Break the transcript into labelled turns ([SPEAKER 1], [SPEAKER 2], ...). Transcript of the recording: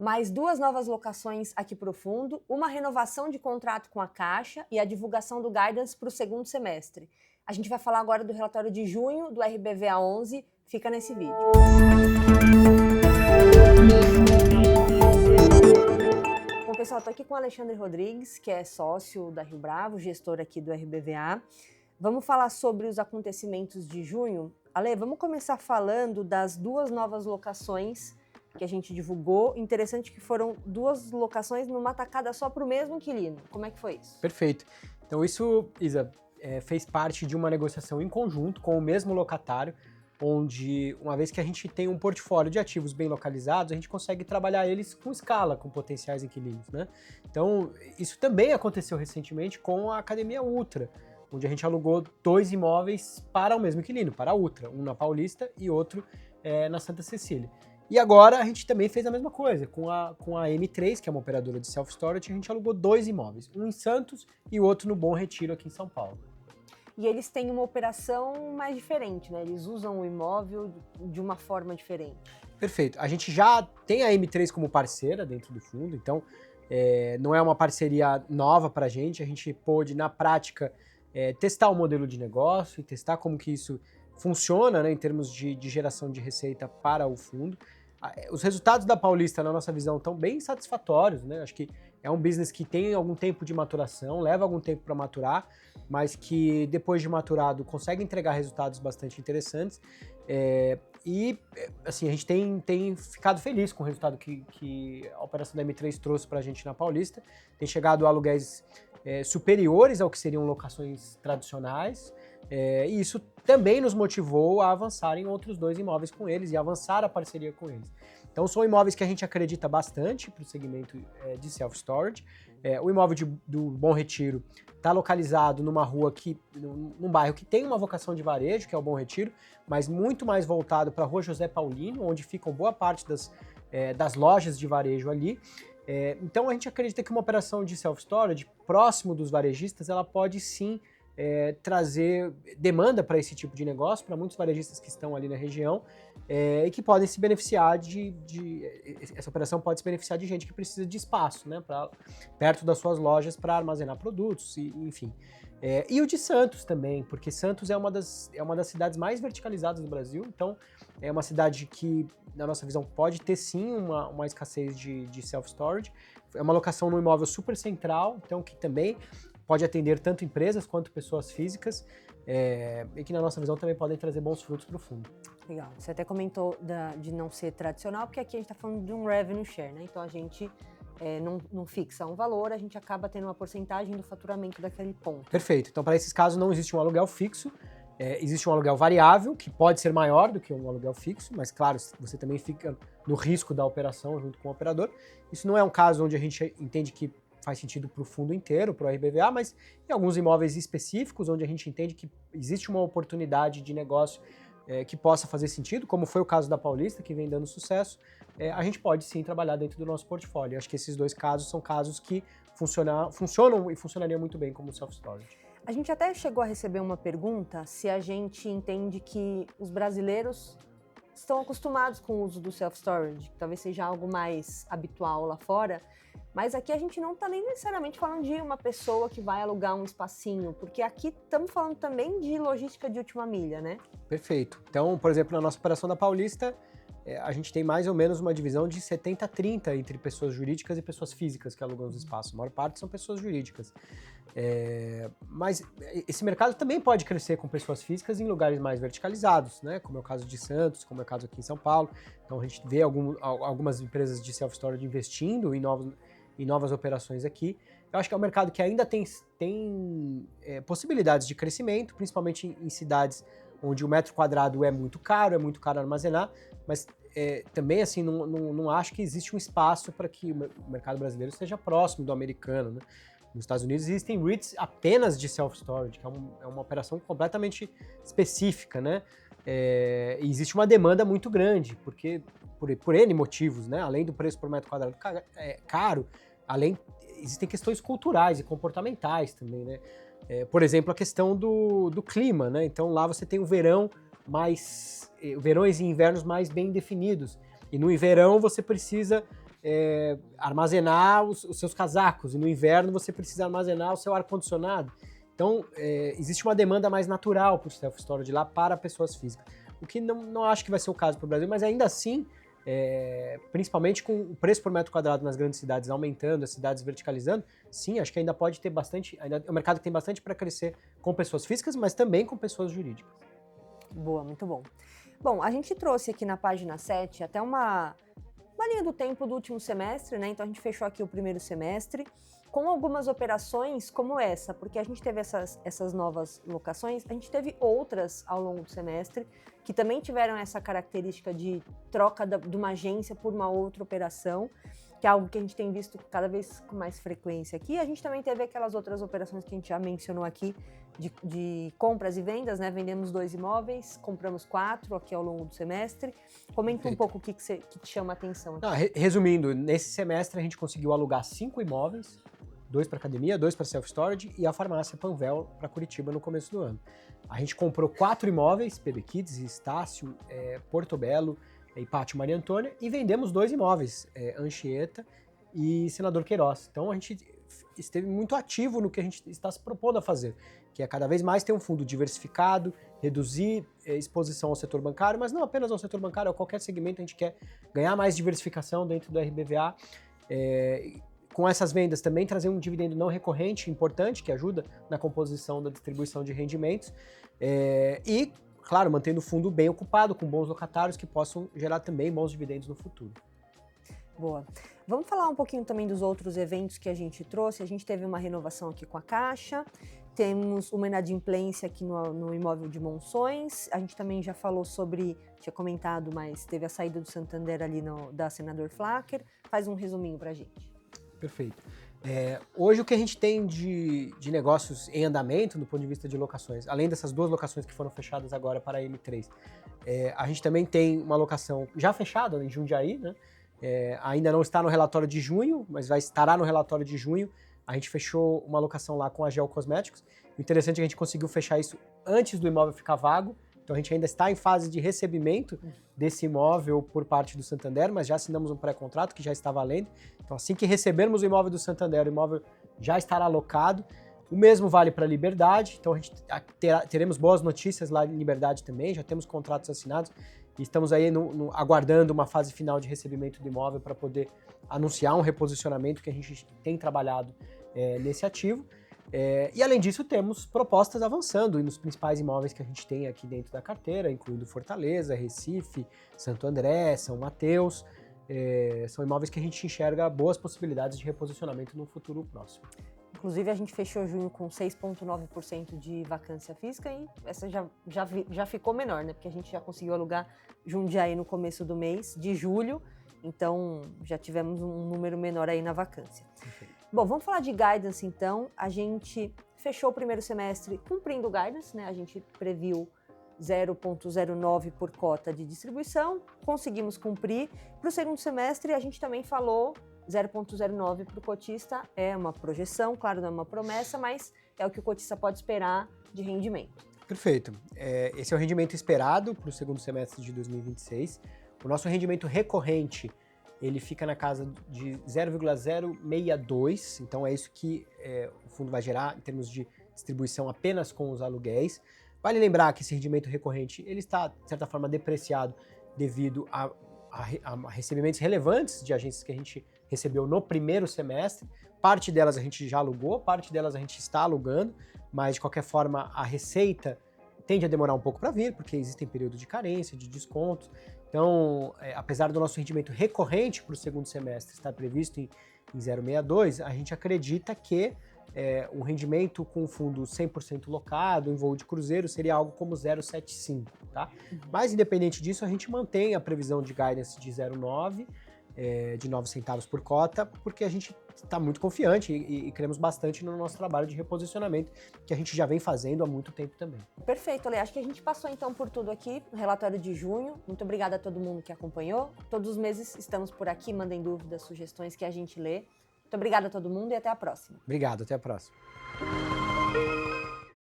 [SPEAKER 1] mais 2 novas locações aqui para o fundo, uma renovação de contrato com a Caixa e a divulgação do guidance para o segundo semestre. A gente vai falar agora do relatório de junho do RBVA 11, fica nesse vídeo. Bom, pessoal, estou aqui com o Alexandre Rodrigues, que é sócio da Rio Bravo, gestor aqui do RBVA. Vamos falar sobre os acontecimentos de junho. Ale, vamos começar falando das 2 novas locações que a gente divulgou. Interessante que foram 2 locações numa tacada só para o mesmo inquilino. Como é que foi isso?
[SPEAKER 2] Perfeito. Então isso, Isa, fez parte de uma negociação em conjunto com o mesmo locatário, onde, uma vez que a gente tem um portfólio de ativos bem localizados, a gente consegue trabalhar eles com escala, com potenciais inquilinos, né? Então, isso também aconteceu recentemente com a Academia Ultra, onde a gente alugou 2 imóveis para o mesmo inquilino, para a Ultra, um na Paulista e outro na Santa Cecília. E agora a gente também fez a mesma coisa, com a M3, que é uma operadora de self-storage, a gente alugou 2 imóveis, um em Santos e o outro no Bom Retiro, aqui em São Paulo.
[SPEAKER 1] E eles têm uma operação mais diferente, né? Eles usam o imóvel de uma forma diferente.
[SPEAKER 2] Perfeito. A gente já tem a M3 como parceira dentro do fundo, então não é uma parceria nova para a gente pôde, na prática, testar o modelo de negócio e testar como que isso funciona, né, em termos de geração de receita para o fundo. Os resultados da Paulista, na nossa visão, estão bem satisfatórios, né? Acho que é um business que tem algum tempo de maturação, leva algum tempo para maturar, mas que depois de maturado consegue entregar resultados bastante interessantes. E assim, a gente tem ficado feliz com o resultado que a operação da M3 trouxe para a gente na Paulista. Tem chegado a aluguéis superiores ao que seriam locações tradicionais. E isso também nos motivou a avançar em outros 2 imóveis com eles e avançar a parceria com eles. Então são imóveis que a gente acredita bastante para o segmento de self-storage. O imóvel do Bom Retiro está localizado numa rua num bairro que tem uma vocação de varejo, que é o Bom Retiro, mas muito mais voltado para a Rua José Paulino, onde ficam boa parte das lojas de varejo ali. Então a gente acredita que uma operação de self-storage próximo dos varejistas, ela pode sim trazer demanda para esse tipo de negócio, para muitos varejistas que estão ali na região e que podem se beneficiar essa operação pode se beneficiar de gente que precisa de espaço, né, perto das suas lojas para armazenar produtos, enfim. E o de Santos também, porque Santos é uma das cidades mais verticalizadas do Brasil, então é uma cidade que, na nossa visão, pode ter sim uma escassez de self-storage. É uma locação num imóvel super central, então que também pode atender tanto empresas quanto pessoas físicas e que, na nossa visão, também podem trazer bons frutos para o fundo.
[SPEAKER 1] Legal. Você até comentou de não ser tradicional, porque aqui a gente está falando de um revenue share, né? Então a gente não fixa um valor, a gente acaba tendo uma porcentagem do faturamento daquele ponto.
[SPEAKER 2] Perfeito. Então, para esses casos, não existe um aluguel fixo, existe um aluguel variável, que pode ser maior do que um aluguel fixo, mas, claro, você também fica no risco da operação junto com o operador. Isso não é um caso onde a gente entende que faz sentido para o fundo inteiro, para o RBVA, mas em alguns imóveis específicos, onde a gente entende que existe uma oportunidade de negócio que possa fazer sentido, como foi o caso da Paulista, que vem dando sucesso, a gente pode sim trabalhar dentro do nosso portfólio. Acho que esses 2 casos são casos que funcionam e funcionariam muito bem como self-storage.
[SPEAKER 1] A gente até chegou a receber uma pergunta se a gente entende que os brasileiros estão acostumados com o uso do self-storage, que talvez seja algo mais habitual lá fora, mas aqui a gente não está nem necessariamente falando de uma pessoa que vai alugar um espacinho, porque aqui estamos falando também de logística de última milha, né?
[SPEAKER 2] Perfeito. Então, por exemplo, na nossa operação da Paulista, a gente tem mais ou menos uma divisão de 70-30 entre pessoas jurídicas e pessoas físicas que alugam os espaços. A maior parte são pessoas jurídicas. Mas esse mercado também pode crescer com pessoas físicas em lugares mais verticalizados, né? Como é o caso de Santos, como é o caso aqui em São Paulo. Então a gente vê algumas empresas de self-storage investindo em novas operações aqui. Eu acho que é um mercado que ainda tem possibilidades de crescimento, principalmente em cidades onde o metro quadrado é muito caro armazenar, mas também assim, não acho que existe um espaço para que o mercado brasileiro seja próximo do americano, né? Nos Estados Unidos existem REITs apenas de self-storage, que é uma operação completamente específica, né? E existe uma demanda muito grande, porque por N motivos, né? Além do preço por metro quadrado caro, existem questões culturais e comportamentais também, né? Por exemplo, a questão do clima, né? Então lá você tem verões e invernos mais bem definidos. E no verão você precisa armazenar os seus casacos, e no inverno você precisa armazenar o seu ar-condicionado. Então, existe uma demanda mais natural para o self-storage lá para pessoas físicas. O que não acho que vai ser o caso para o Brasil, mas ainda assim, principalmente com o preço por metro quadrado nas grandes cidades aumentando, as cidades verticalizando, sim, acho que ainda pode ter bastante, ainda é um mercado que tem bastante para crescer com pessoas físicas, mas também com pessoas jurídicas.
[SPEAKER 1] Boa, muito bom. Bom, a gente trouxe aqui na página 7 até uma linha do tempo do último semestre, né? Então a gente fechou aqui o primeiro semestre com algumas operações como essa, porque a gente teve essas novas locações, a gente teve outras ao longo do semestre que também tiveram essa característica de troca de uma agência por uma outra operação, que é algo que a gente tem visto cada vez com mais frequência aqui. A gente também teve aquelas outras operações que a gente já mencionou aqui, de compras e vendas, né? Vendemos 2 imóveis, compramos 4 aqui ao longo do semestre. Comenta um pouco o que te chama a atenção aqui.
[SPEAKER 2] Resumindo, nesse semestre a gente conseguiu alugar 5 imóveis, 2 para academia, 2 para self-storage e a farmácia Panvel para Curitiba no começo do ano. A gente comprou 4 imóveis, PB Kids, Estácio, Porto Belo e Pátio Maria Antônia, e vendemos 2 imóveis, Anchieta e Senador Queiroz. Então a gente esteve muito ativo no que a gente está se propondo a fazer, que é cada vez mais ter um fundo diversificado, reduzir exposição ao setor bancário, mas não apenas ao setor bancário, a qualquer segmento a gente quer ganhar mais diversificação dentro do RBVA. Com essas vendas também trazer um dividendo não recorrente importante, que ajuda na composição da distribuição de rendimentos, e, claro, mantendo o fundo bem ocupado, com bons locatários que possam gerar também bons dividendos no futuro.
[SPEAKER 1] Boa. Vamos falar um pouquinho também dos outros eventos que a gente trouxe. A gente teve uma renovação aqui com a Caixa, temos uma inadimplência aqui no imóvel de Monções, a gente também já falou sobre, tinha comentado, mas teve a saída do Santander ali da Senador Flacker. Faz um resuminho pra gente.
[SPEAKER 2] Perfeito. Hoje o que a gente tem de negócios em andamento, do ponto de vista de locações, além dessas 2 locações que foram fechadas agora para a M3, a gente também tem uma locação já fechada em Jundiaí, né? Ainda não está no relatório de junho, mas estará no relatório de junho. A gente fechou uma locação lá com a Gel Cosméticos. O interessante é que a gente conseguiu fechar isso antes do imóvel ficar vago. Então a gente ainda está em fase de recebimento desse imóvel por parte do Santander, mas já assinamos um pré-contrato que já está valendo. Então assim que recebermos o imóvel do Santander, o imóvel já estará alocado. O mesmo vale para a Liberdade, então a gente teremos boas notícias lá em Liberdade também, já temos contratos assinados e estamos aí aguardando uma fase final de recebimento do imóvel para poder anunciar um reposicionamento que a gente tem trabalhado nesse ativo. E além disso, temos propostas avançando nos principais imóveis que a gente tem aqui dentro da carteira, incluindo Fortaleza, Recife, Santo André, São Mateus. São imóveis que a gente enxerga boas possibilidades de reposicionamento no futuro próximo.
[SPEAKER 1] Inclusive, a gente fechou junho com 6,9% de vacância física e essa já ficou menor, né? Porque a gente já conseguiu alugar Jundiaí no começo do mês, de julho, então já tivemos um número menor aí na vacância.
[SPEAKER 2] Perfeito.
[SPEAKER 1] Bom, vamos falar de guidance então. A gente fechou o primeiro semestre cumprindo o guidance, né? A gente previu 0,09 por cota de distribuição, conseguimos cumprir. Para o segundo semestre, a gente também falou 0,09 para o cotista, é uma projeção, claro, não é uma promessa, mas é o que o cotista pode esperar de rendimento.
[SPEAKER 2] Perfeito. Esse é o rendimento esperado para o segundo semestre de 2026. O nosso rendimento recorrente, ele fica na casa de 0,062, então é isso que o fundo vai gerar em termos de distribuição apenas com os aluguéis. Vale lembrar que esse rendimento recorrente, ele está, de certa forma, depreciado devido a recebimentos relevantes de agências que a gente recebeu no primeiro semestre. Parte delas a gente já alugou, parte delas a gente está alugando, mas de qualquer forma a receita tende a demorar um pouco para vir, porque existem períodos de carência, de descontos. Então, apesar do nosso rendimento recorrente para o segundo semestre estar previsto em 0,62, a gente acredita que um rendimento com fundo 100% locado, em voo de cruzeiro, seria algo como 0,75, tá? Mas, independente disso, a gente mantém a previsão de guidance de 0,9, de 9 centavos por cota, porque a gente está muito confiante e cremos bastante no nosso trabalho de reposicionamento, que a gente já vem fazendo há muito tempo também.
[SPEAKER 1] Perfeito, Ale. Acho que a gente passou então por tudo aqui, no relatório de junho. Muito obrigada a todo mundo que acompanhou. Todos os meses estamos por aqui, mandem dúvidas, sugestões que a gente lê. Muito obrigada a todo mundo e até a próxima.
[SPEAKER 2] Obrigado, até a próxima.